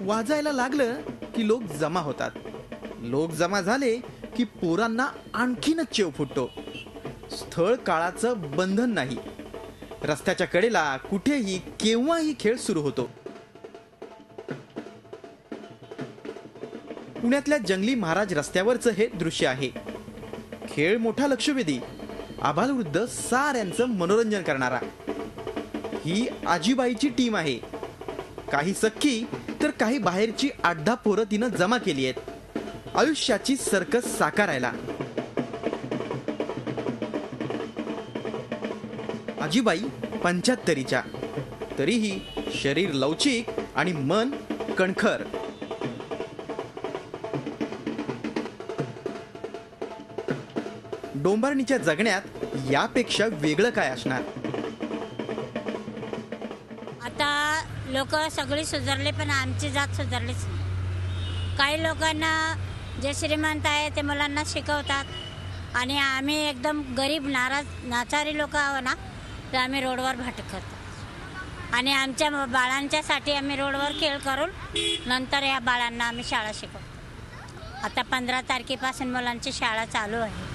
वाजायला लागलं की लोक जमा होतात. लोक जमा झाले की पोरांना आणखीनच चेव फुटतो. स्थळ काळाचं बंधन नाही. रस्त्याच्या कडेला कुठेही केव्हाही खेळ सुरू होतो. पुण्यातल्या जंगली महाराज रस्त्यावरचं हे दृश्य आहे. खेळ मोठा लक्षवेधी, आबालवृद्ध साऱ्यांचं मनोरंजन करणारा. ही आजीबाईची टीम आहे. काही सख्खी तर काही बाहेरची 8-10 पोरं तिनं जमा केली आहेत, आयुष्याची सर्कस साकारायला. आजीबाई 75च्या, तरीही शरीर लवचिक आणि मन कणखर. डोंबारणीच्या जगण्यात यापेक्षा वेगळं काय असणार. आता लोक सगळी सुधारले पण आमची जात सुधारलीच नाही. काही लोकांना जे श्रीमंत आहे ते मुलांना शिकवतात आणि आम्ही एकदम गरीब नाचारी लोक आहो ना, तर आम्ही रोडवर भटकत आणि आमच्या बाळांच्यासाठी आम्ही रोडवर खेळ करून नंतर या बाळांना आम्ही शाळा शिकवतो. आता 15 तारखेपासून मुलांची शाळा चालू आहे.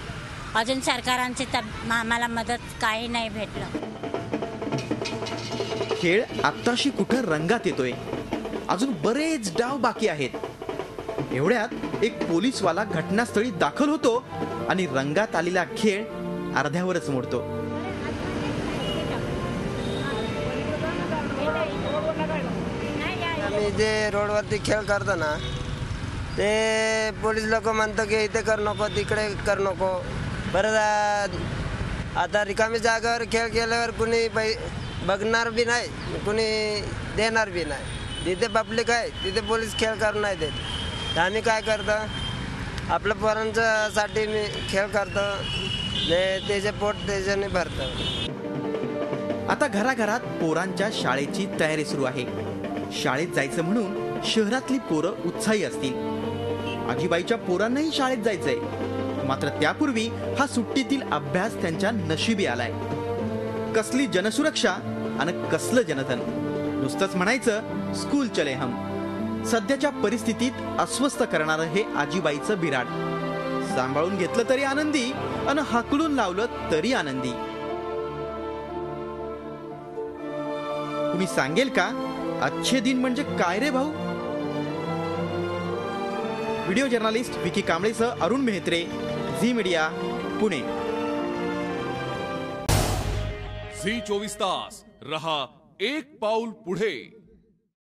अजून सरकारांची आम्हाला मदत काही नाही भेटलं. खेळ आत्ताशी कुठं रंगात येतोय. अजून बरेच डाव बाकी आहेत. एवढ्यात एक पोलीसवाला घटनास्थळी दाखल होतो आणि रंगात आलेला खेळ अर्ध्यावरच मोडतो. आम्ही जे रोडवरती खेळ करतो ना, ते पोलीस लोक म्हणतो की इथे कर नको, तिकडे कर नको. परत आता रिकामी जागेवर खेळ केल्यावर कुणी बघणार बी नाही, कुणी देणार बी नाही. जिथे पब्लिक आहे तिथे पोलीस खेळ करू नाही देत. तर आम्ही काय करतो, आपल्या पोरांच्यासाठी मी खेळ करतो, त्याचे पोट त्याच्याने भरतो. आता घराघरात पोरांच्या शाळेची तयारी सुरू आहे. शाळेत जायचं म्हणून शहरातली पोरं उत्साही असतील. आजीबाईच्या पोरांनाही शाळेत जायचंय. मात्र त्यापूर्वी हा सुट्टीतील अभ्यास त्यांच्या नशिबी आलाय. कसली जनसुरक्षा आणि कसलं जनधन. नुसतंच म्हणायचं स्कूल चले हम. सध्याच्या परिस्थितीत अस्वस्थ करणारं हे आजीबाईचं बिराड. सांभाळून घेतलं तरी आनंदी आणि हाकलून लावलं तरी आनंदी. तुम्ही सांगेल का अच्छे दिन म्हणजे काय रे भाऊ. व्हिडिओ जर्नलिस्ट विकी कांबळेसह अरुण मेहत्रे, झी मीडिया, पुणे. झी 24 तास रहा एक पाऊल पुढे.